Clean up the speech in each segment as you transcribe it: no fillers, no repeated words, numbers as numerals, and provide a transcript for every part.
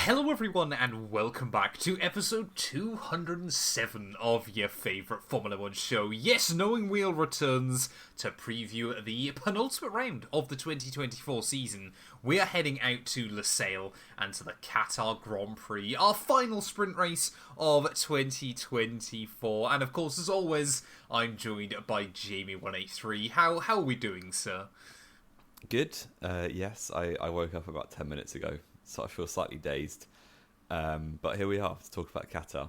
Hello everyone and welcome back to episode 207 of your favourite Formula 1 show. Yes, Knowing Wheel returns to preview the penultimate round of the 2024 season. We are heading out to Losail and to the Qatar Grand Prix, our final sprint race of 2024. And of course, as always, I'm joined by Jamie183. How are we doing, sir? Good. Yes, I woke up about 10 minutes ago, so I feel slightly dazed. But here we are to talk about Qatar.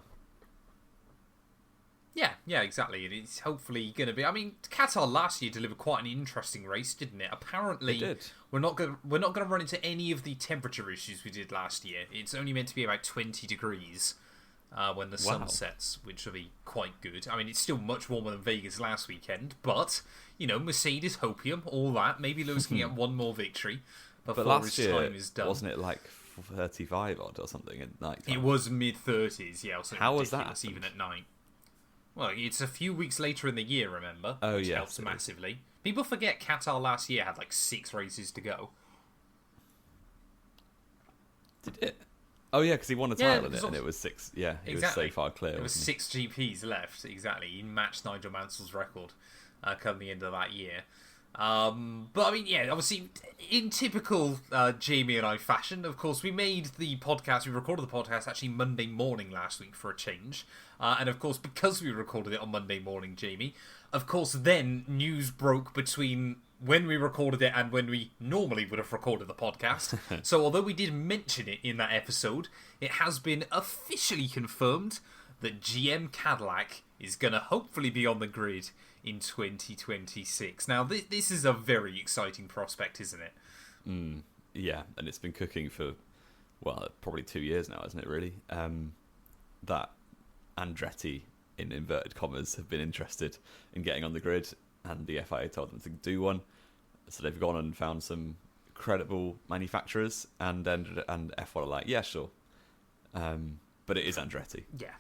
Yeah, exactly. And it's hopefully going to be... I mean, Qatar last year delivered quite an interesting race, didn't it? Apparently, It did. we're not going to run into any of the temperature issues we did last year. It's only meant to be about 20 degrees when the sun sets, which will be quite good. I mean, it's still much warmer than Vegas last weekend, but, you know, Mercedes, Hopium, all that. Maybe Lewis can get one more victory before his time is done. Wasn't it like 35 odd or something at night time? It was mid-30s, yeah. How was that? Even at night. Well, it's a few weeks later in the year, remember? Oh, which yes, helps massively. People forget Qatar last year had like 6 races to go. Did it? Oh, yeah, because he won a title in it, and it was 6. Yeah, he was so far clear. There was 6 GPs left, exactly. He matched Nigel Mansell's record come the end of that year. But I mean, yeah, obviously, in typical Jamie and I fashion, of course, we recorded the podcast actually Monday morning last week for a change. And of course, because we recorded it on Monday morning, Jamie, of course, then news broke between when we recorded it and when we normally would have recorded the podcast. So although we did mention it in that episode, it has been officially confirmed that GM Cadillac is going to hopefully be on the grid in 2026. Now, this is a very exciting prospect, isn't it? Yeah, and it's been cooking for, well, probably 2 years now, isn't it, really? That Andretti, in inverted commas, have been interested in getting on the grid, and the FIA told them to do one. So they've gone and found some credible manufacturers, and F1 are like, yeah, sure. But it is Andretti. Yeah.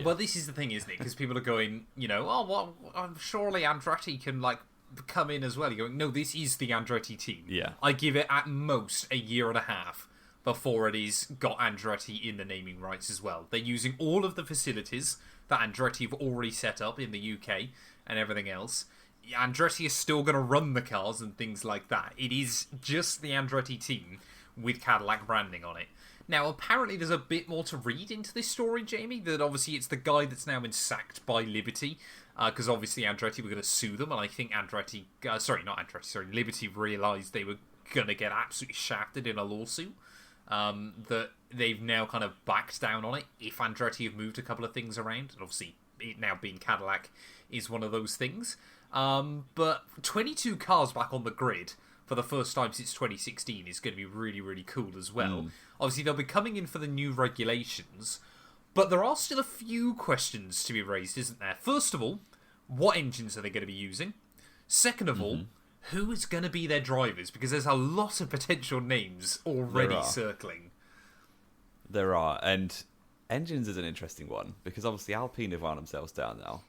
Well, this is the thing, isn't it? Because people are going, you know, oh, well, surely Andretti can, like, come in as well. You're going, no, this is the Andretti team. Yeah. I give it at most a year and a half before it is got Andretti in the naming rights as well. They're using all of the facilities that Andretti have already set up in the UK and everything else. Andretti is still going to run the cars and things like that. It is just the Andretti team with Cadillac branding on it. Now, apparently there's a bit more to read into this story, Jamie, that obviously it's the guy that's now been sacked by Liberty, because obviously Andretti were going to sue them, and I think Liberty realised they were going to get absolutely shafted in a lawsuit, that they've now kind of backed down on it, if Andretti have moved a couple of things around, and obviously it now being Cadillac is one of those things. But 22 cars back on the grid for the first time since 2016 is going to be really, really cool as well. Obviously, they'll be coming in for the new regulations, but there are still a few questions to be raised, isn't there? First of all, what engines are they going to be using? Second of all, who is going to be their drivers? Because there's a lot of potential names already circling. There are, and engines is an interesting one, because obviously Alpine have wound themselves down now,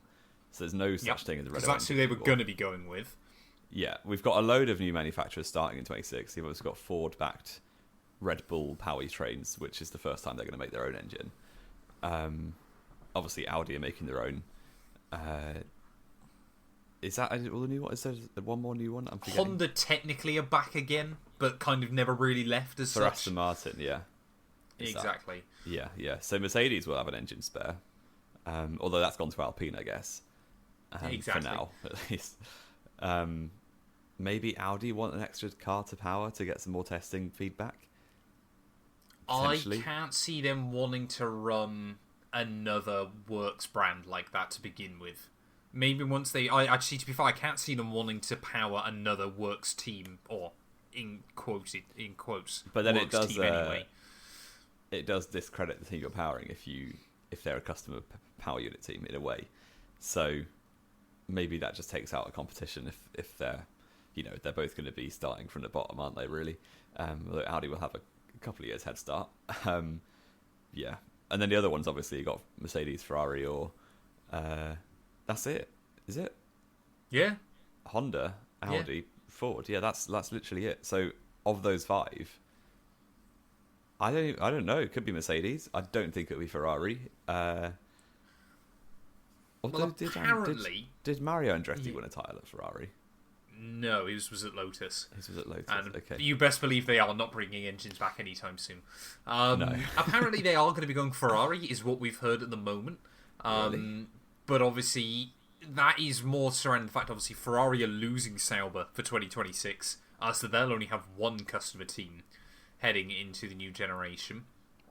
so there's no such thing as a Renault. Because that's who they were going to be going with. Yeah, we've got a load of new manufacturers starting in 26. We've also got Ford-backed Red Bull powertrains, which is the first time they're going to make their own engine. Obviously, Audi are making their own. Is that all the new one? Is there one more new one? I'm forgetting. Honda technically are back again, but kind of never really left as for such. Aston Martin, yeah. Exactly. Yeah. So Mercedes will have an engine spare, although that's gone to Alpine, I guess. Exactly. For now, at least. Maybe Audi want an extra car to power to get some more testing feedback. I can't see them wanting to run another works brand like that to begin with. Maybe once they... actually, to be fair, I can't see them wanting to power another works team, or in quotes, but then works it does team anyway. It does discredit the team you're powering if they're a customer power unit team in a way. So maybe that just takes out a competition if they're, they're both going to be starting from the bottom, aren't they, really? Audi will have a couple of years head start. Yeah. And then the other ones, obviously, you got Mercedes, Ferrari, or that's it. Is it? Yeah. Honda, Audi, Ford. Yeah, that's literally it. So of those 5, I don't know. It could be Mercedes. I don't think it'll be Ferrari. Although, apparently... did Mario Andretti win a title at Ferrari? No, his was at Lotus. His was at Lotus, and okay. You best believe they are not bringing engines back anytime soon. No. Apparently they are going to be going Ferrari, is what we've heard at the moment. Really? But obviously, that is more surrounding the fact, obviously, Ferrari are losing Sauber for 2026, so they'll only have one customer team heading into the new generation.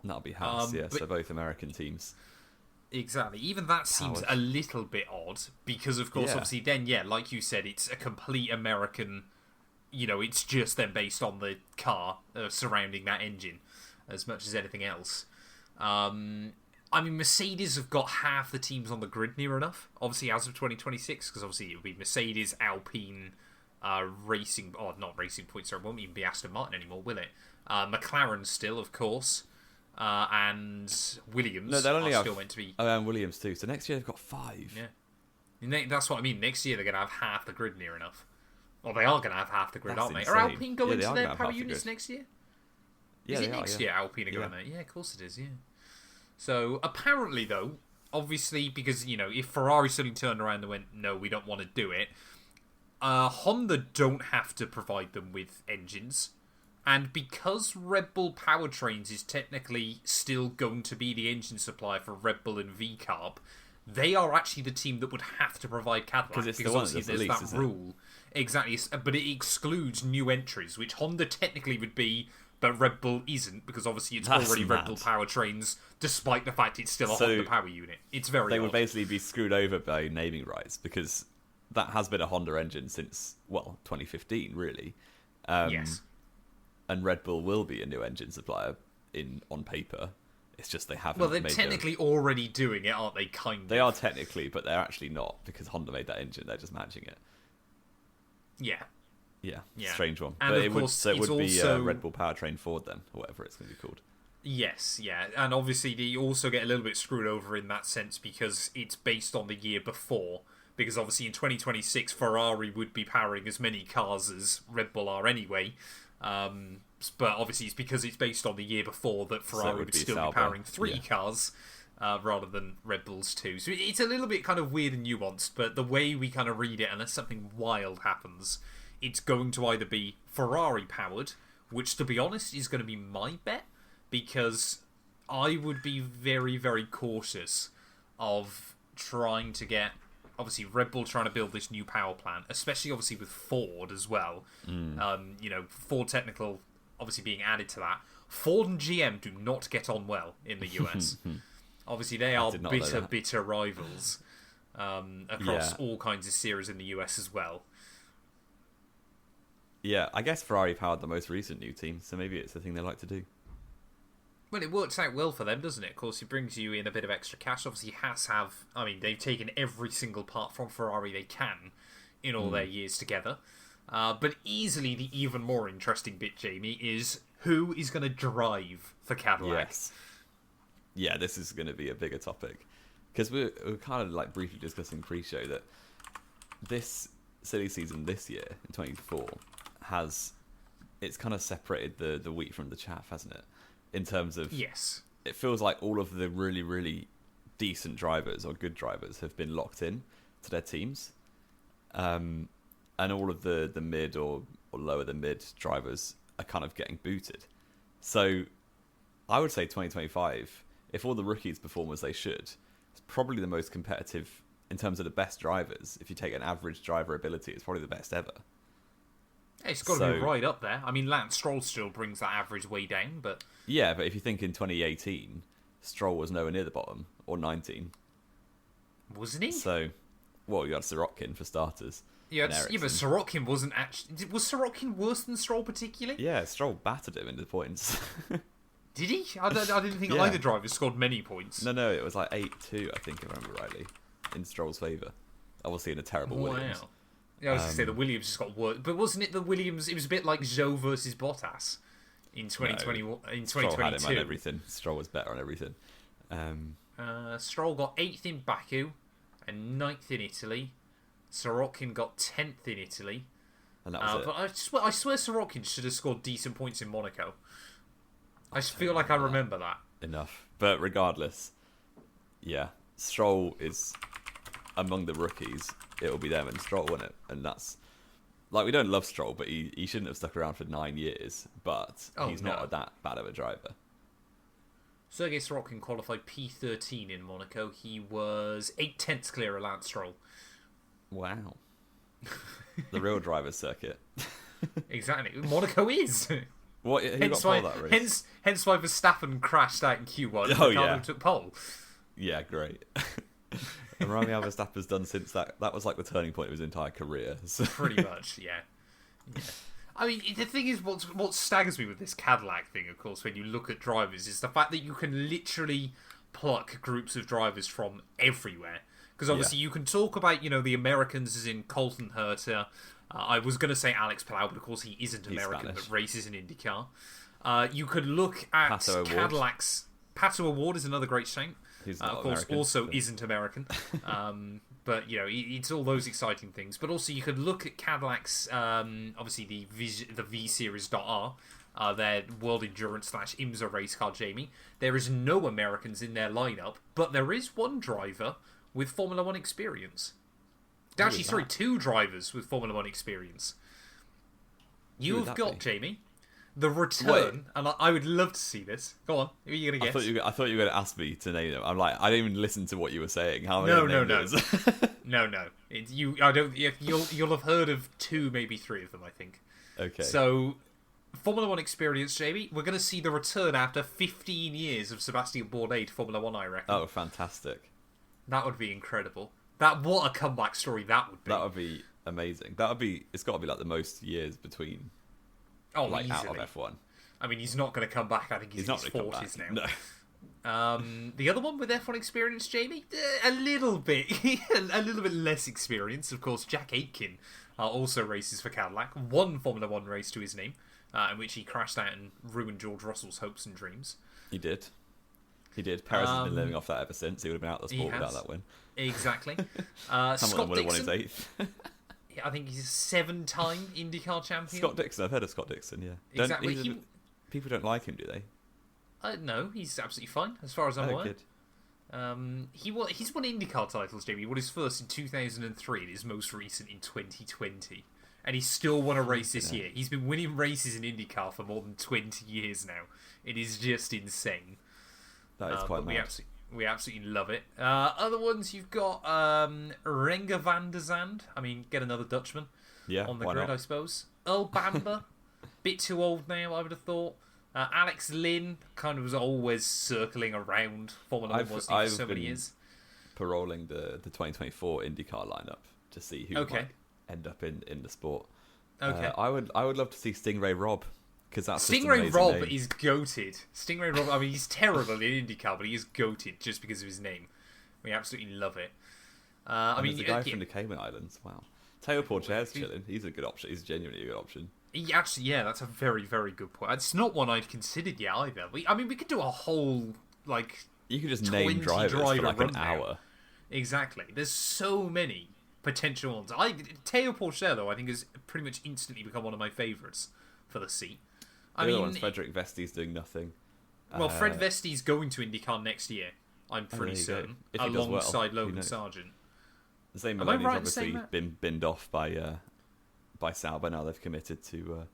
That'll be Haas, yeah, so both American teams. Exactly. Even that seems a little bit odd, because, of course, obviously, then, like you said, it's a complete American, it's just then based on the car surrounding that engine, as much as anything else. I mean, Mercedes have got half the teams on the grid near enough, obviously, as of 2026, because obviously it would be Mercedes, Alpine, Racing... Oh, not Racing Point, sorry, it won't even be Aston Martin anymore, will it? McLaren still, of course, and Williams. No, they'll only have... still meant to be... Oh, and Williams too, so next year they've got 5. Yeah. That's what I mean, next year they're going to have half the grid near enough. Well, they are going to have half the grid, aren't they? Are Alpine going to their power units next year? Yeah, is it next year Alpine are going there? Yeah, of course it is, yeah. So, apparently, though, obviously, because, if Ferrari suddenly turned around and went, no, we don't want to do it, Honda don't have to provide them with engines. And because Red Bull Powertrains is technically still going to be the engine supplier for Red Bull and V-Carb, they are actually the team that would have to provide Cadillac. Because the obviously there's that rule. Exactly, but it excludes new entries, which Honda technically would be... But Red Bull isn't, because obviously it's already Red Bull powertrains, despite the fact it's still a Honda power unit. It's very They odd. would basically be screwed over by naming rights, because that has been a Honda engine since, 2015, really. Yes. And Red Bull will be a new engine supplier on paper. It's just they haven't. Well, they're technically already doing it, aren't they? They are technically, but they're actually not, because Honda made that engine. They're just matching it. Yeah. Yeah, strange one. And but of it course, would also... be Red Bull Powertrain Ford then, or whatever it's going to be called. Yes, yeah. And obviously they also get a little bit screwed over in that sense because it's based on the year before. Because obviously in 2026, Ferrari would be powering as many cars as Red Bull are anyway. But obviously it's because it's based on the year before that Ferrari would still be powering 3 cars rather than Red Bull's 2. So it's a little bit kind of weird and nuanced, but the way we kind of read it, unless something wild happens... It's going to either be Ferrari-powered, which, to be honest, is going to be my bet, because I would be very, very cautious of trying to get... Obviously, Red Bull trying to build this new power plant, especially, obviously, with Ford as well. Ford Technical, obviously, being added to that. Ford and GM do not get on well in the US. Obviously, they are bitter rivals across all kinds of series in the US as well. Yeah, I guess Ferrari powered the most recent new team, so maybe it's the thing they like to do. Well, it works out well for them, doesn't it? Of course, it brings you in a bit of extra cash. Obviously, Haas have... I mean, they've taken every single part from Ferrari they can in all their years together. But easily the even more interesting bit, Jamie, is who is going to drive for Cadillac? Yes. Yeah, this is going to be a bigger topic. Because we're kind of like briefly discussing pre-show that this silly season this year, in 2024... it's kind of separated the wheat from the chaff, hasn't it? In terms of... Yes. It feels like all of the really, really decent drivers or good drivers have been locked in to their teams. And all of the mid or lower than mid drivers are kind of getting booted. So I would say 2025, if all the rookies perform as they should, it's probably the most competitive in terms of the best drivers. If you take an average driver ability, it's probably the best ever. It's got to be right up there. I mean, Lance Stroll still brings that average way down, but... Yeah, but if you think in 2018, Stroll was nowhere near the bottom, or 19. Wasn't he? So, well, you had Sorokin for starters. Yeah, but Sorokin wasn't actually... Was Sorokin worse than Stroll particularly? Yeah, Stroll battered him in the points. Did he? I didn't think either driver scored many points. No, it was like 8-2, I think, if I remember rightly, in Stroll's favour. Obviously in a terrible Williams. Yeah, I was going to say the Williams just got worse, but wasn't it the Williams? It was a bit like Zhou versus Bottas in 2020. No, in 2022, Stroll had him on everything. Stroll was better on everything. Stroll got 8th in Baku and 9th in Italy. Sorokin got 10th in Italy. And that was it. But I swear Sorokin should have scored decent points in Monaco. I feel like I remember that. Enough. But regardless, yeah, Stroll is among the rookies. It'll be them and Stroll, won't it? And that's like, we don't love Stroll, but he shouldn't have stuck around for 9 years. But he's not that bad of a driver. Sergei Sorokin qualified P13 in Monaco. He was 8/10 clear of Lance Stroll. Wow. The real driver's circuit. Exactly. Monaco is. What? Who got pole that race? Hence why Verstappen crashed out in Q1. Oh, Ricardo yeah. took pole. Yeah, great. And remind me how Verstappen's done since that. That was like the turning point of his entire career. So. Pretty much, yeah. I mean, the thing is, what staggers me with this Cadillac thing, of course, when you look at drivers, is the fact that you can literally pluck groups of drivers from everywhere. Because obviously you can talk about, the Americans as in Colton Herta. I was going to say Alex Palau, but of course he isn't American, but races in IndyCar. You could look at Pato Cadillac's... Pato Award is another great shout. Who's of course, American, also isn't American. But, it's all those exciting things. But also you could look at Cadillac's, obviously the V-Series.R, their World Endurance / IMSA race car, Jamie. There is no Americans in their lineup, but there is one driver with Formula 1 experience. Actually, sorry, 2 drivers with Formula 1 experience. You've got, Jamie, the return, and I would love to see this. Go on, who are you going to guess? I thought you were going to ask me to name them. I'm like, I didn't even listen to what you were saying. How am I No. No. You'll have heard of 2, maybe 3 of them, I think. Okay. So, Formula 1 experience, Jamie. We're going to see the return after 15 years of Sebastian Bourdais to Formula 1, I reckon. Oh, fantastic. That would be incredible. What a comeback story that would be. That would be amazing. It's got to be like the most years between easily. out of F1. I mean, he's not going to come back. I think he's in his 40s now. No. The other one with F1 experience, Jamie, a little bit less experience. Of course, Jack Aitken also races for Cadillac. One Formula 1 race to his name, in which he crashed out and ruined George Russell's hopes and dreams. He did. Perez has been living off that ever since. He would have been out of the sport without that win. Exactly. Hamilton would have won his 8th. I think he's a 7-time IndyCar champion. Scott Dixon. I've heard of Scott Dixon, yeah. Exactly. People don't like him, do they? No, he's absolutely fine, as far as I'm aware. Good. He's won IndyCar titles, Jamie. He won his first in 2003 and his most recent in 2020. And he still won a race this year. He's been winning races in IndyCar for more than 20 years now. It is just insane. That is quite mad. We absolutely love it. Other ones, you've got Renger van der Zand. I mean, get another Dutchman on the grid, I suppose. Earl Bamber, bit too old now, I would have thought. Alex Lynn kind of was always circling around Formula 1, wasn't he, for so many years. Paroling the 2024 IndyCar lineup to see who might end up in the sport. Okay. I would love to see Stingray Robb. That's Stingray Robb is goated. Stingray Robb, I mean, he's terrible in IndyCar, but he is goated just because of his name. We absolutely love it. I mean, the guy from the Cayman Islands. Wow. Teo Porcher's chilling. He's a good option. He's genuinely a good option. That's a very, very good point. It's not one I'd considered yet either. We could do a whole, you could just name drivers for an hour. Exactly. There's so many potential ones. Teo Porcher, though, I think has pretty much instantly become one of my favourites for the seat. The other one's Frederick Vesti's doing nothing. Well, Fred Vesti's going to IndyCar next year, I'm pretty certain, alongside Logan Sargent. The same Maloney's obviously been binned off by Sauber. Now they've committed to...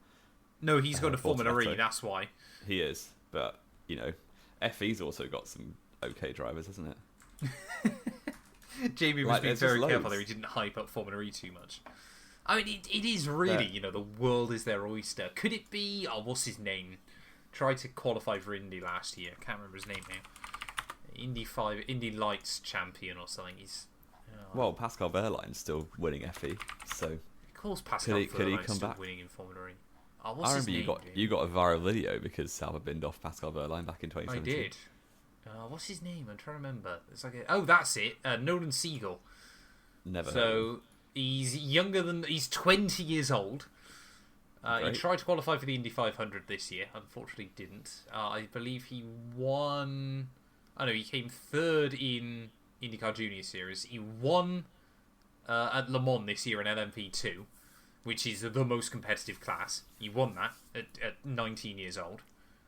no, he's going to Formula E, that's why. He is, but, FE's also got some okay drivers, hasn't it? Jamie was being very careful there. He didn't hype up Formula E too much. I mean, it is really, the world is their oyster. Could it be... Oh, what's his name? Tried to qualify for Indy last year. Can't remember his name now. Indy Lights champion or something. Well, Pascal Wehrlein's still winning FE, so... Of course Pascal Wehrlein's still winning in Formula E. Oh, what's his name? You got a viral video because Sauber binned off Pascal Wehrlein back in 2017. I did. What's his name? I'm trying to remember. It's that's it. Nolan Siegel. Never heard. He's 20 years old. He tried to qualify for the Indy 500 this year. Unfortunately didn't. I believe he won... he came 3rd in IndyCar Junior Series. He won at Le Mans this year in LMP2, which is the most competitive class. He won that at 19 years old.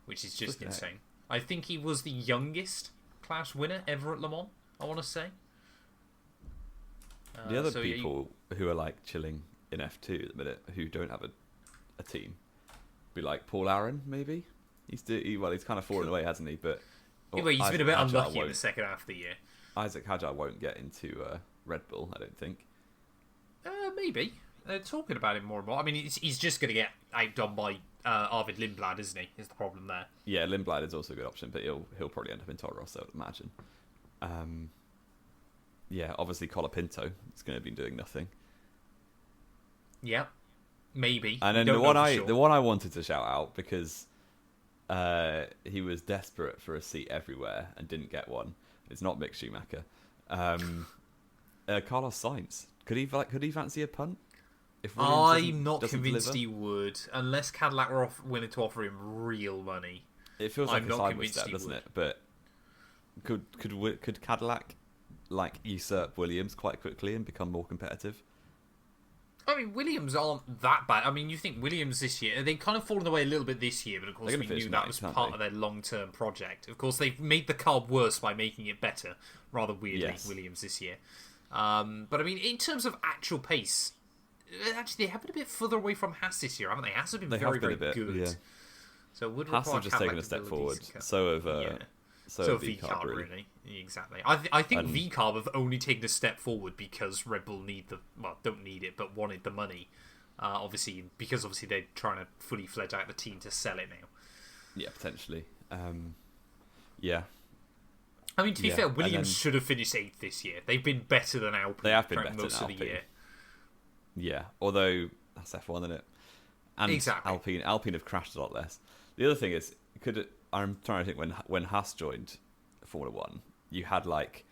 which is just insane. I think he was the youngest class winner ever at Le Mans, I want to say. The other people who are like chilling in F2 at the minute, who don't have a team, be like Paul Aaron, maybe. He's kind of fallen away, hasn't he? But he's been a bit unlucky in the second half of the year. Isaac Hadjar won't get into Red Bull, I don't think. Maybe. They're talking about him more and more. I mean, he's just going to get outdone by Arvid Lindblad, isn't he? Is the problem there? Yeah, Lindblad is also a good option, but he'll probably end up in Toro Rosso, I would imagine. Yeah, obviously Colapinto is going to be doing nothing. Yeah, maybe. And then the one I wanted to shout out because he was desperate for a seat everywhere and didn't get one. It's not Mick Schumacher. Carlos Sainz. Could he fancy a punt? I'm not convinced he would, unless Cadillac were willing to offer him real money. It feels like a sideways step, doesn't it? But could Cadillac usurp Williams quite quickly and become more competitive? I mean, Williams aren't that bad. I mean, you think Williams this year, they kind of fallen away a little bit this year, but of course we knew that was part of their long-term project. Of course, they've made the car worse by making it better, rather weirdly, Williams this year. But I mean, in terms of actual pace, actually, they have been a bit further away from Haas this year, haven't they? Haas have been very good. Yeah. So it would Haas have just taken a step forward. So VCARB, really. Exactly. I think VCARB have only taken a step forward because Red Bull don't need it, but wanted the money. Because they're trying to fully fledge out the team to sell it now. Yeah, potentially. Yeah. I mean, to be fair, Williams should have finished 8th this year. They've been better than Alpine. They have been better most than of the year. Yeah, although that's F1, isn't it? And exactly. Alpine have crashed a lot less. The other thing is, I'm trying to think when Haas joined Formula 1, you had like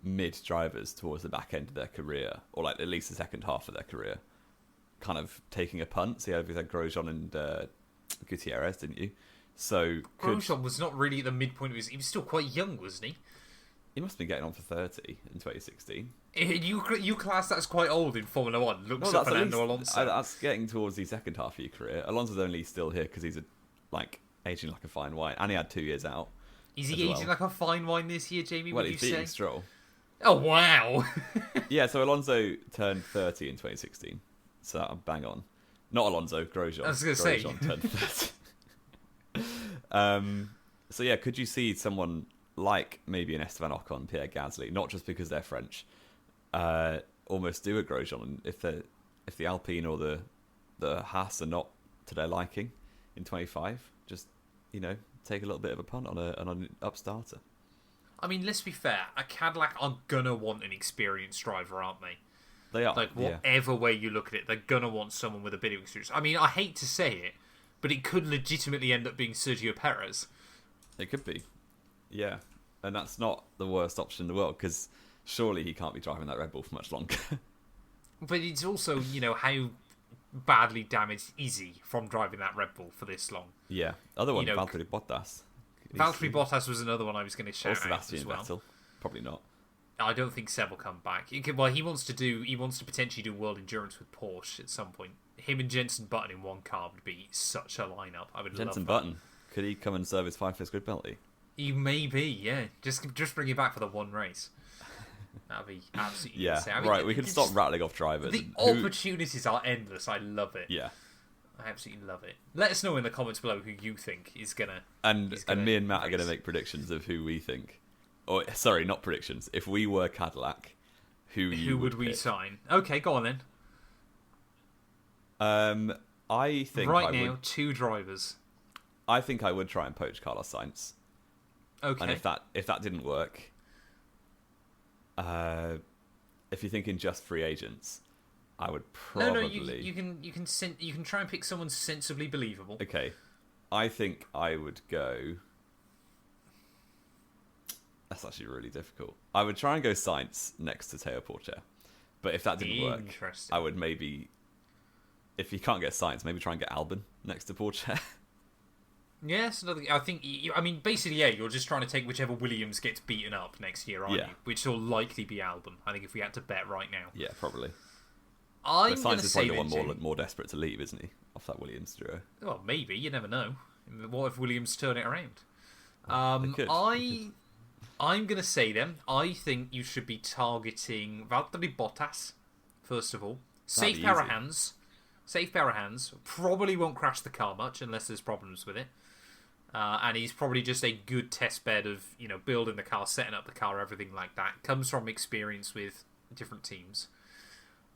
mid drivers towards the back end of their career, or like at least the second half of their career, kind of taking a punt. So you had Grosjean and Gutierrez, didn't you? So Grosjean was not really at the midpoint. He was still quite young, wasn't he? He must have been getting on for 30 in 2016. You class that's quite old in Formula 1. Looks at Fernando Alonso. That's getting towards the second half of your career. Alonso's only still here because he's aging like a fine wine, and he had 2 years out. Is he aging like a fine wine this year, Jamie? Well, he's beating Stroll. Oh wow! Yeah, so Alonso turned 30 in 2016. So I'm bang on. Not Alonso, Grosjean. I was going to say Grosjean turned 30. So yeah, could you see someone like maybe an Esteban Ocon, Pierre Gasly, not just because they're French, almost do a Grosjean if the Alpine or the Haas are not to their liking in 25? Just take a little bit of a punt on an upstarter. I mean, let's be fair. A Cadillac are gonna want an experienced driver, aren't they? They are. Whatever way you look at it, they're gonna want someone with a bit of experience. I mean, I hate to say it, but it could legitimately end up being Sergio Perez. It could be. Yeah, and that's not the worst option in the world because surely he can't be driving that Red Bull for much longer. But it's also, how badly damaged is he from driving that Red Bull for this long? Yeah, other one, Valtteri Bottas. Valtteri Bottas was another one I was going to shout out as well. Vettel. Probably not. I don't think Seb will come back. He wants to potentially do World Endurance with Porsche at some point. Him and Jenson Button in one car would be such a lineup. I would love that. Jenson Button, could he come and serve his 5 grid penalty? He may be, yeah. Just bring it back for the one race. That'd be absolutely insane. I mean, right, we can stop rattling off drivers. The opportunities are endless. I love it. Yeah. I absolutely love it. Let us know in the comments below who you think is going to... And me and Matt are going to make predictions of who we think. Or, sorry, not predictions. If we were Cadillac, who would we sign? Okay, go on then. I think right now, 2 drivers. I think I would try and poach Carlos Sainz. Okay. And if that didn't work, if you're thinking just free agents, I would probably... No, you can try and pick someone sensibly believable. Okay. I think I would go... That's actually really difficult. I would try and go Sainz next to Teo Porcher. But if that didn't work, I would maybe... If you can't get Sainz, maybe try and get Albon next to Porcher. Yes, I think... basically, you're just trying to take whichever Williams gets beaten up next year, aren't you? Which will likely be Albon, I think, if we had to bet right now. Yeah, probably. I'm going to say probably one more desperate to leave, isn't he? Off that Williams duo. Well, maybe. You never know. What if Williams turn it around? They could. I'm going to say then, I think you should be targeting Valtteri Bottas, first of all. Safe pair of hands. Probably won't crash the car much unless there's problems with it. And he's probably just a good test bed of, building the car, setting up the car, everything like that. Comes from experience with different teams.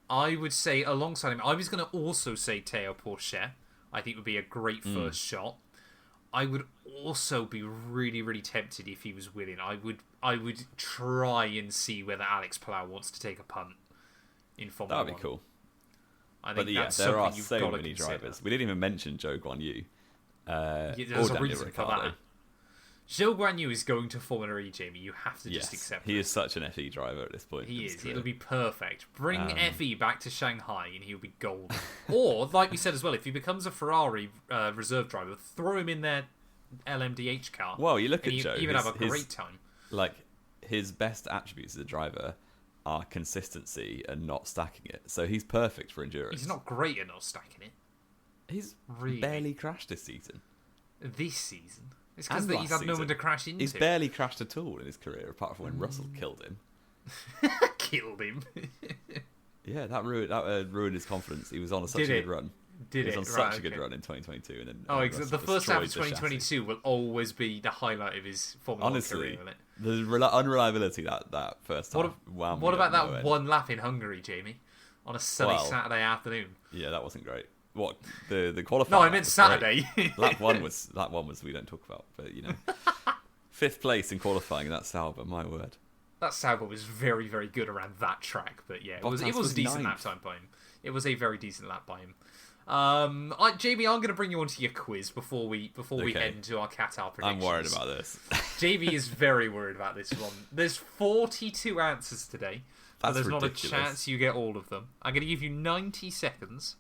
I would say alongside him, I was going to also say Théo Pourchaire. I think would be a great first shot. I would also be really, really tempted if he was willing. I would try and see whether Alex Palou wants to take a punt in Formula 1. That'd be cool. I think that's there are you've so got many to drivers. We didn't even mention Zhou Guanyu. There's a reason for that. Zhou Guanyu is going to Formula E, Jamie. You have to just accept it. He is such an FE driver at this point. He is. It'll be perfect. Bring FE back to Shanghai and he'll be golden. Or, like we said as well, if he becomes a Ferrari reserve driver, throw him in their LMDH car. Well, you look at Zhou. Even have a great time. Like, his best attributes as a driver are consistency and not stacking it. So he's perfect for endurance. He's not great at not stacking it. He's barely crashed this season. This season? It's because he's had no one to crash into. He's barely crashed at all in his career, apart from when Russell killed him. Killed him? Yeah, that ruined his confidence. He was on such a good run. He was on such a good run in 2022. And then, the first half of 2022 will always be the highlight of his Formula 1 career, won't it? The unreliability that first half. What about that one lap in Hungary, Jamie? On a sunny Saturday afternoon? Yeah, that wasn't great. What the qualifying? No, I meant Saturday. lap one was we don't talk about, but 5th place in qualifying in that Sauber. My word, that Sauber was very, very good around that track. But yeah, it was a decent lap time by him. It was a very decent lap by him. Jamie, I'm going to bring you onto your quiz before we head into our Qatar predictions. I'm worried about this. Jamie is very worried about this one. There's 42 answers today, but there's ridiculous. Not a chance you get all of them. I'm going to give you 90 seconds.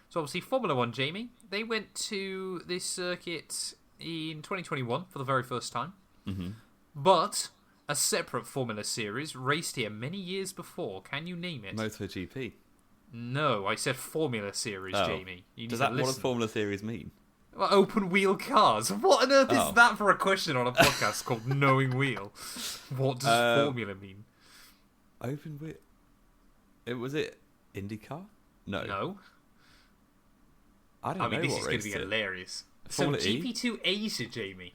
So obviously Formula 1, Jamie, they went to this circuit in 2021 for the very first time. Mm-hmm. But a separate Formula series raced here many years before. Can you name it? MotoGP. No, I said Formula Series, Jamie. What does Formula Series mean? Well, open wheel cars. What on earth is that for a question on a podcast called Knowing Wheel? What does Formula mean? Open wheel. Was it IndyCar? No. I don't know. This is going to be hilarious. Formula so GP2 Asia, Jamie,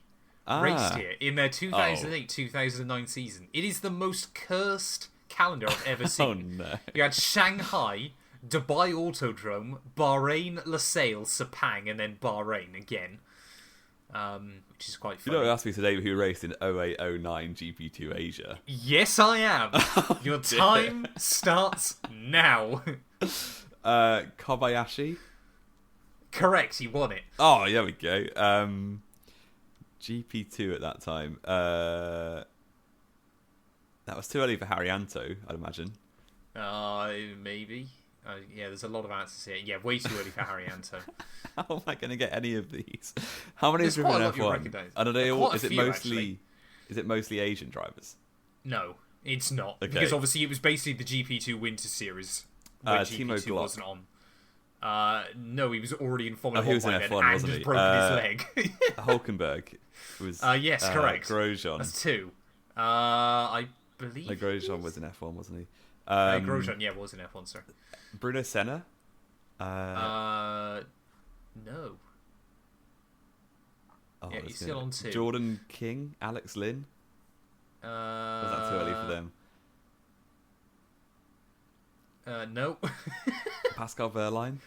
raced here in their 2008-2009 season. It is the most cursed calendar I've ever seen. Oh no! You had Shanghai, Dubai Autodrome, Bahrain, Losail, Sepang, and then Bahrain again, which is quite funny. You don't ask me today who raced in 0809 GP2 Asia. Yes, I am. Your time starts now. Kobayashi. Correct, he won it. Oh, there we go. GP2 at that time. That was too early for Haryanto, I'd imagine. Maybe. Yeah, there's a lot of answers here. Yeah, way too early for Haryanto. How am I going to get any of these? How many have driven F1? And are they all? Is it mostly Asian drivers? No, it's not. Okay. Because obviously it was basically the GP2 Winter Series where GP2 wasn't on. No, he was already in Formula 1 he was in F1, F1, wasn't he? Broken his leg. Hulkenberg was. Yes, correct. Grosjean. That's 2. I believe. Grosjean was in F1, wasn't he? Grosjean, was in F1, sorry. Bruno Senna. No. Oh, he's still on 2. Jordan King, Alex Lynn. Was that too early for them? No. Pascal Wehrlein.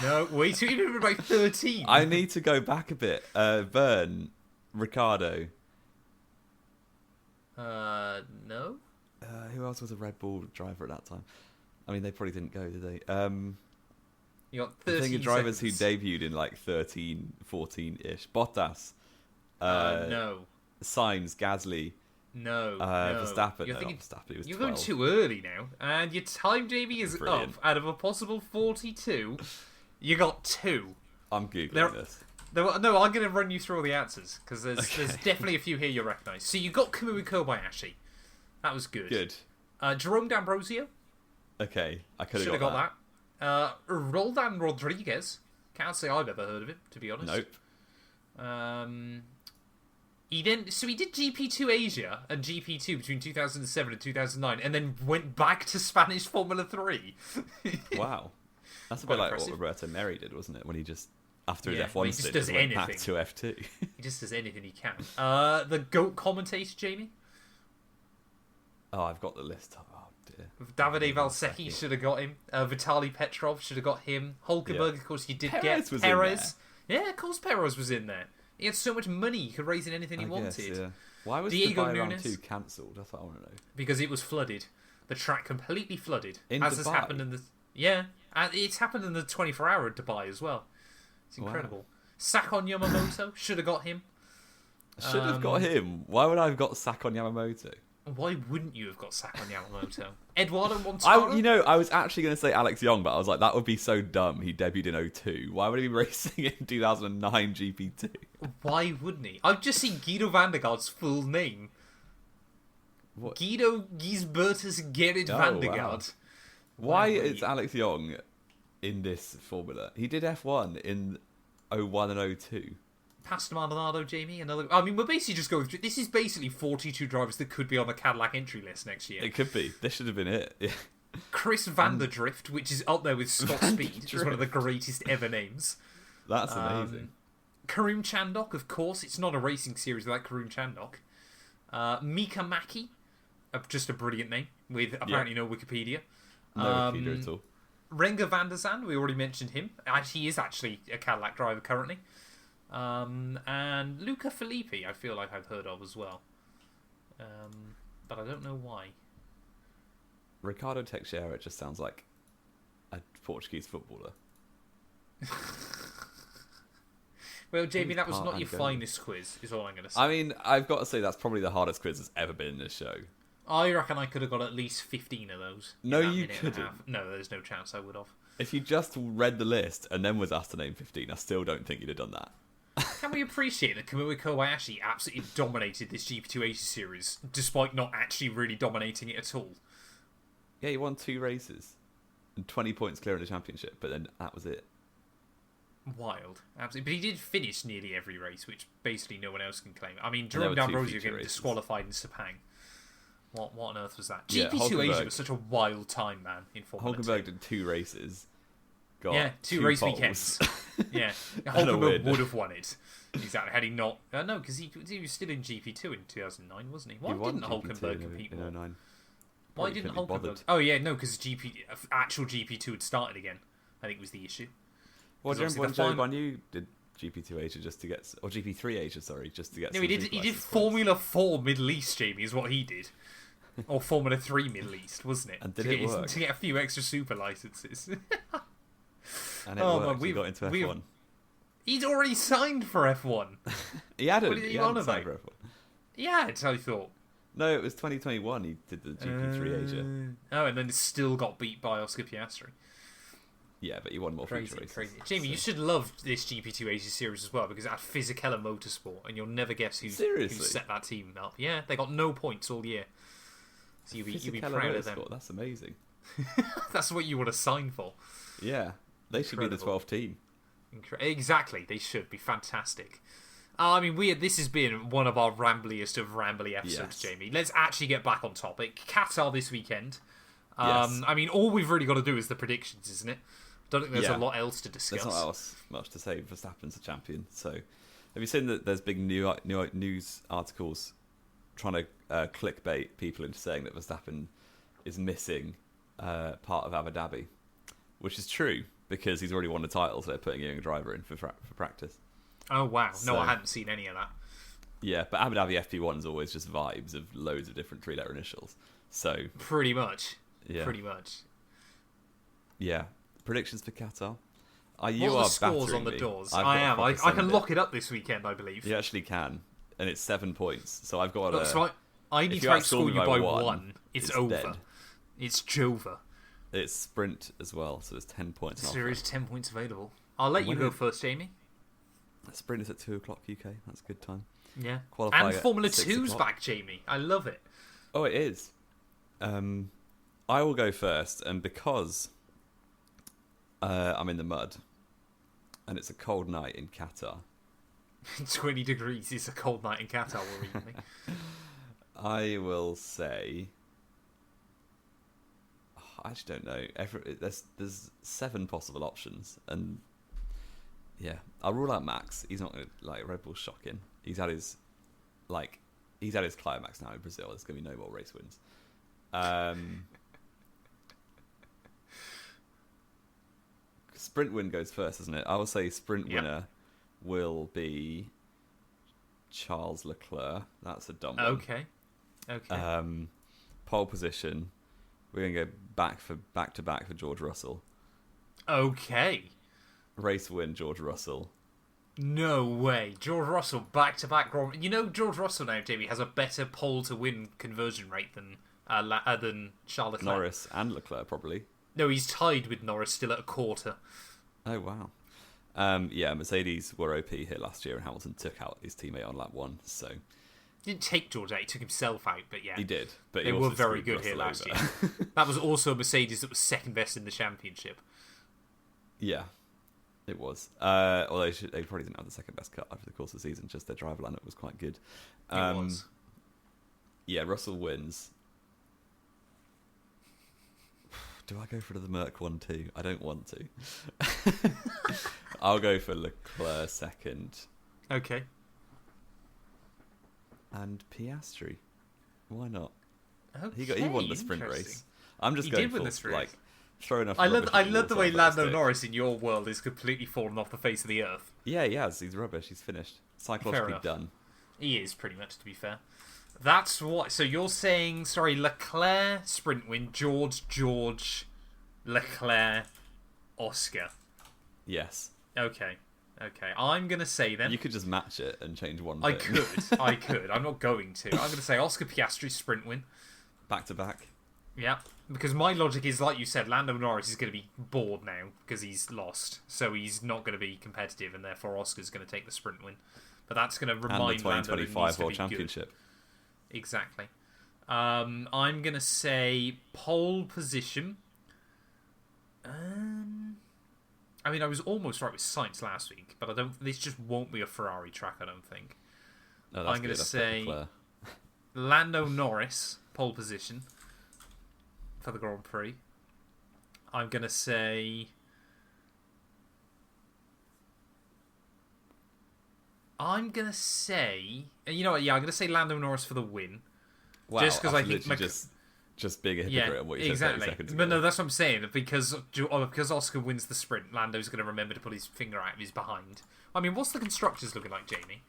No, wait till you're about 13. I need to go back a bit. Vern, Ricardo. No. Who else was a Red Bull driver at that time? I mean, they probably didn't go, did they? You got 13 I think of drivers who debuted in like 13, 14-ish. Bottas. No. Sainz, Gasly. No. Verstappen. Verstappen. You're going too early now, and your time, Jamie, is up. Out of a possible 42, you got 2. I'm googling this. No, I'm going to run you through all the answers because there's definitely a few here you'll recognise. So you got Kamui Kobayashi. That was good. Good. Jerome D'Ambrosio. Okay, I could have got that. Roldan Rodriguez. Can't say I've ever heard of him, to be honest. Nope. He did GP2 Asia and GP2 between 2007 and 2009, and then went back to Spanish Formula 3. Wow, that's a Quite bit like impressive. what Roberto Meri did, wasn't it? When he just after his Yeah, F1 well, he just stint, does just went back anything. to F2. He just does anything he can. The GOAT commentator, Jamie? Oh, I've got the list. Oh dear. Davide Valsecchi should have got him. Vitaly Petrov should have got him. Hulkenberg, of course, you did Perez get. was in Perez. Yeah, of course Perez was in there. He had so much money, he could raise in anything he wanted. Guess, yeah. Why was Diego Dubai round Nunes? 2 cancelled? That's what I want to know. Because it was flooded. The track completely flooded. In as has Dubai? happened in the... Yeah, and it's happened in the 24-hour at Dubai as well. It's incredible. Wow. Sakon Yamamoto, should have got him. Should have got him. Why would I have got Sakon Yamamoto? Why wouldn't you have got Sakon Yamamoto? Eduardo Montaro? I was actually going to say Alex Young, but I was like, that would be so dumb. He debuted in 02. Why would he be racing in 2009 GP2? Why wouldn't he? I've just seen Guido van der Gaard's full name. What? Guido Gisbertus Gerrit van der wow. Gaard. Why Wow, is Alex Young in this formula? He did F1 in 01 and 02. Pastor Maldonado, Jamie, another... I mean, we're basically just going through... This is basically 42 drivers that could be on the Cadillac entry list next year. It could be. This should have been it. Yeah. Chris Vanderdrift, which is up there with Scott Speed, is one of the greatest ever names. That's amazing. Karim Chandok, of course. It's not a racing series without Karim Chandok. Mika Maki, just a brilliant name, with apparently no Wikipedia. No Wikipedia at all. Renger van der Zand, we already mentioned him. He is actually a Cadillac driver currently. And Luca Filippi, I feel like I've heard of as well. But I don't know why. Ricardo Teixeira just sounds like a Portuguese footballer. Well, Jamie, that was not your Antonio. finest quiz, is all I'm going to say. I mean, I've got to say that's probably the hardest quiz that's ever been in this show. I reckon I could have got at least 15 of those. No, in that you minute and a couldn't. half. No, there's no chance I would have. If you just read the list and then was asked to name 15, I still don't think you'd have done that. Can we appreciate that Kamui Kobayashi absolutely dominated this GP2 Asia series, despite not actually really dominating it at all? Yeah, he won 2 races and 20 points clear in the championship, but then that was it. Wild. Absolutely. But he did finish nearly every race, which basically no one else can claim. I mean, there Jerome were 2 D'Ambrosio feature getting races. disqualified in Sepang. What on earth was that? Yeah, GP2 Asia Hulkenberg- was such a wild time, man, in Formula 2. Hulkenberg did 2 races. Got Yeah, 2 race poles. weekends. Yeah, And a Hulkenberg win. would have won it. Exactly. Had he not... no, because he was still in GP2 in 2009, wasn't he? Why He won didn't GP2 Hulkenberg compete in more? 09. Why Probably didn't couldn't be Hulkenberg... bothered. Oh, yeah, no, because actual GP2 had started again, I think was the issue. Well, do you 'Cause remember when obviously Joe Barnew did GP2 Asia just to get... Or GP3 Asia, sorry, just to get No, some he did Greek He did license points. Formula 4 Middle East, Jamie, is what he did. Or Formula 3 Middle East, wasn't it? And did to it get work? To get a few extra super licenses. And it Oh, worked. man, He got into we've- F1. He's already signed for F1. He hadn't. What are you He on hadn't signed about? for F1. Yeah, it's how I thought. No, it was 2021 he did the GP3 Asia. Oh, and then still got beat by Oscar Piastri. Yeah, but he won more feature races. Crazy. Jamie, you should love this GP2 Asia series as well, because it had Fisichella Motorsport, and you'll never guess who Seriously? set that team up. Yeah, they got no points all year. So you'll be Fisichella proud of them. Motorsport, that's amazing. That's what you want to sign for. Yeah, they should be the Incredible. 12th team. Exactly, they should be fantastic. I mean, this has been one of our rambliest of rambly episodes, Yes. Jamie. Let's actually get back on topic. Qatar this weekend. Yes. I mean, all we've really got to do is the predictions, isn't it? Don't think there's Yeah. a lot else to discuss. There's not else much to say. Verstappen's a champion. So, have you seen that there's big new news articles trying to clickbait people into saying that Verstappen is missing part of Abu Dhabi, which is true because he's already won the title, so they're putting a young driver in for practice. Oh, wow. So- No, I hadn't seen any of that. Yeah, but Abu Dhabi FP1 is always just vibes of loads of different 3-letter initials. So, Pretty much. yeah. Pretty much. Yeah. Predictions for Qatar? What You are are the scores battering on the me. doors? I've I got am. to I fucking can send lock it up this weekend, I believe. You actually can. And it's 7 points. So I've got Look, so I need if to you outscore outscore me you by by 1. It's it's over. dead. It's Jova. It's sprint as well, so there's 10 points. So off there it. is 10 points available. I'll let you When go it- first, Jamie. Sprint is at 2 o'clock UK. That's a good time. Yeah. Qualify And at Formula 6 2's o'clock. back, Jamie. I love it. Oh, it is. I will go first, and because I'm in the mud, and it's a cold night in Qatar, 20 degrees is a cold night in Qatar, worryingly. I will say... I actually don't know. There's 7 possible options, and yeah, I'll rule out Max. He's not gonna, like, Red Bull's shocking. He's at his climax now in Brazil. There's gonna be no more race wins. Sprint win goes first, isn't it? I will say sprint winner will be Charles Leclerc. That's a dumb one. Okay. Pole position. We're going to go back to back for George Russell. Okay. Race win, George Russell. No way. George Russell, back-to-back Grand... You know, George Russell now, Jamie, has a better pole-to-win conversion rate than Charles Leclerc. Norris and Leclerc, probably. No, he's tied with Norris, still at a quarter. Oh, wow. Mercedes were OP here last year, and Hamilton took out his teammate on lap 1, so... He didn't take George out, he took himself out, but yeah. He did, but they were very good here last year. That was also a Mercedes that was second best in the championship. Yeah, it was. Although they probably didn't have the second best car over the course of the season, just their driver lineup was quite good. It was. Yeah, Russell wins. Do I go for the Merc one too? I don't want to. I'll go for Leclerc second. Okay. And Piastri. Why not? Okay, he won the sprint race. I'm just going for like throwing off. I love the way Lando Norris in your world is completely fallen off the face of the earth. Yeah, he has. He's rubbish. He's finished. Psychologically done. He is pretty much, to be fair. That's what. So you're saying, sorry, Leclerc sprint win, George, Leclerc, Oscar. Yes. Okay. I'm gonna say then. You could just match it and change one. I could. I'm not going to. I'm gonna say Oscar Piastri sprint win. Back to back. Yeah, because my logic is, like you said, Lando Norris is going to be bored now because he's lost, so he's not going to be competitive, and therefore Oscar's going to take the sprint win. But that's going to remind Lando that he needs to World be Championship. Good. Exactly. I'm going to say pole position. I mean, I was almost right with Sainz last week, but this just won't be a Ferrari track, I don't think. No, I'm going to say Lando Norris, pole position for the Grand Prix. I'm going to say... You know what? Yeah, I'm going to say Lando Norris for the win. Wow, just because I think... Just being a hypocrite on what you said 30 seconds ago. But no, that's what I'm saying. Because Oscar wins the sprint, Lando's going to remember to put his finger out of his behind. I mean, what's the constructors looking like, Jamie?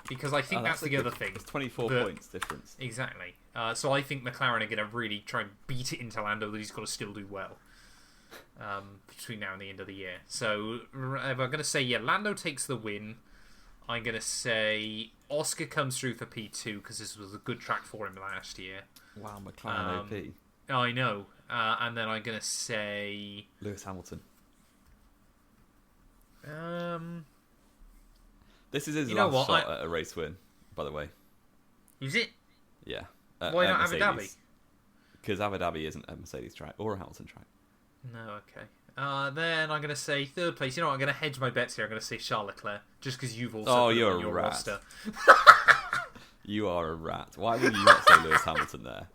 Because I think that's the other thing. It's 24 points difference. Exactly. So I think McLaren are going to really try and beat it into Lando that he's got to still do well between now and the end of the year. So I'm going to say, Lando takes the win. I'm going to say Oscar comes through for P2 because this was a good track for him last year. Wow, McLaren OP. I know. And then I'm going to say... Lewis Hamilton. This is his last shot at a race win, by the way. Is it? Yeah. Why not Abu Dhabi? Because Abu Dhabi isn't a Mercedes track or a Hamilton track. No, okay. Then I'm going to say third place. You know what? I'm going to hedge my bets here. I'm going to say Charles Leclerc, just because you've also put you're on your a rat. roster. You are a rat. Why would you not say Lewis Hamilton there?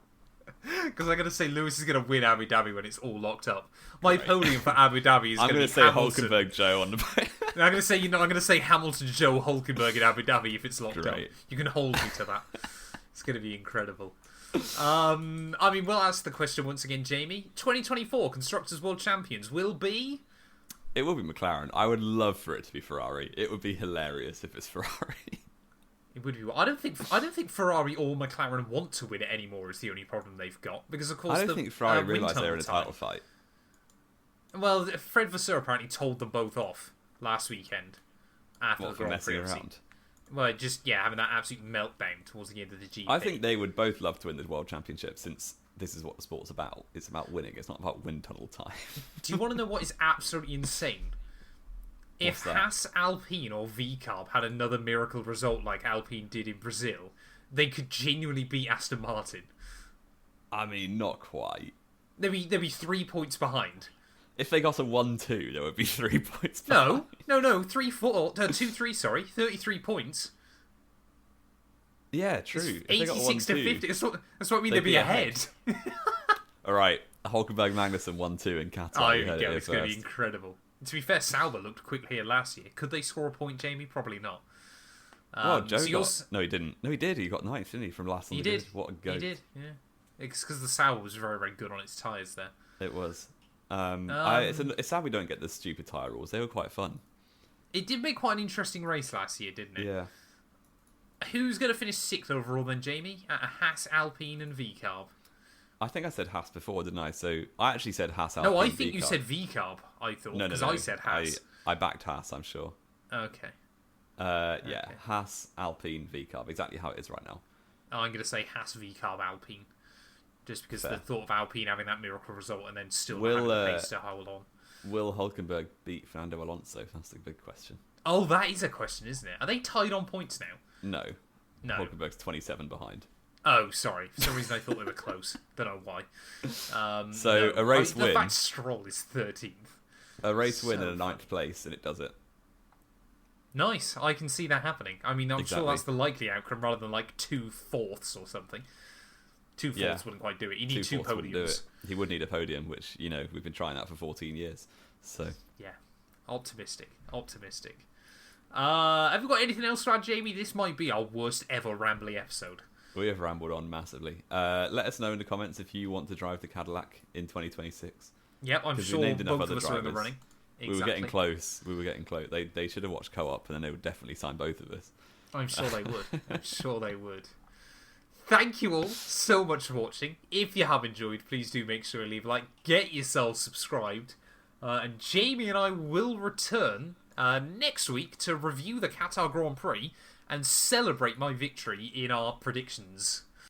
Because I'm going to say Lewis is going to win Abu Dhabi when it's all locked up. My podium for Abu Dhabi is going to be say Hamilton. Hulkenberg Joe on the back. I'm going to say Hamilton Joe Hulkenberg in Abu Dhabi if it's locked up. You can hold me to that. It's going to be incredible. I mean, we'll ask the question once again, Jamie. 2024 Constructors World Champions will be... It will be McLaren. I would love for it to be Ferrari. It would be hilarious if it's Ferrari. It would be. I don't think Ferrari or McLaren want to win it anymore. Is the only problem they've got because of course I don't think Ferrari realise they're in a title fight. Well, Fred Vasseur apparently told them both off last weekend after the Grand Prix. Around? Well, just having that absolute meltdown towards the end of the GP. I think they would both love to win the World Championship since this is what the sport's about. It's about winning. It's not about wind tunnel time. Do you want to know what is absolutely insane? If Haas, Alpine, or VCarb had another miracle result like Alpine did in Brazil, they could genuinely beat Aston Martin. I mean, not quite. They'd be 3 points behind. If they got a 1-2, there would be 3 points. No, 3-4, 2-3. Sorry, 33 points. Yeah, true. It's 86 to 50. That's what I mean. They'd be ahead. All right, Hulkenberg Magnussen 1-2 in Qatar. Oh, it's going to be incredible. To be fair, Sauber looked quick here last year. Could they score a point, Jamie? Probably not. Well, Joe No, he didn't. No, he did. He got 9th, didn't he, from last on the grid? What a goat. He did, yeah. It's because the Sauber was very, very good on its tyres there. It was. It's sad we don't get the stupid tyre rules. They were quite fun. It did make quite an interesting race last year, didn't it? Yeah. Who's going to finish 6th overall then, Jamie? Haas, Alpine and VCarb. I think I said Haas before, didn't I? So I actually said Haas, Alpine, No, I think VCarb. You said VCarb, I thought. No. I said Haas. I backed Haas, I'm sure. Okay. Yeah, Haas, Alpine, VCarb. Exactly how it is right now. I'm going to say Haas, VCarb, Alpine. Just because Fair. the thought of Alpine having that miracle result and then still having the pace to hold on. Will Hulkenberg beat Fernando Alonso? That's the big question. Oh, that is a question, isn't it? Are they tied on points now? No. Hulkenberg's 27 behind. Oh, sorry. For some reason I thought they were close. Don't know why. A race win. The fact Stroll is 13th. A race win in a 9th place, and it does it. Nice. I can see that happening. I mean, I'm sure that's the likely outcome rather than like 2 fourths or something. 2 fourths wouldn't quite do it. You need 2 podiums. He would need a podium, which, we've been trying that for 14 years. So yeah. Optimistic. Have we got anything else to add, Jamie? This might be our worst ever rambly episode. We have rambled on massively. Let us know in the comments if you want to drive the Cadillac in 2026. Yep, I'm sure both of us are in the running. Exactly. We were getting close. They should have watched Co-op, and then they would definitely sign both of us. I'm sure they would. Thank you all so much for watching. If you have enjoyed, please do make sure to leave a like. Get yourselves subscribed. And Jamie and I will return next week to review the Qatar Grand Prix and celebrate my victory in our predictions.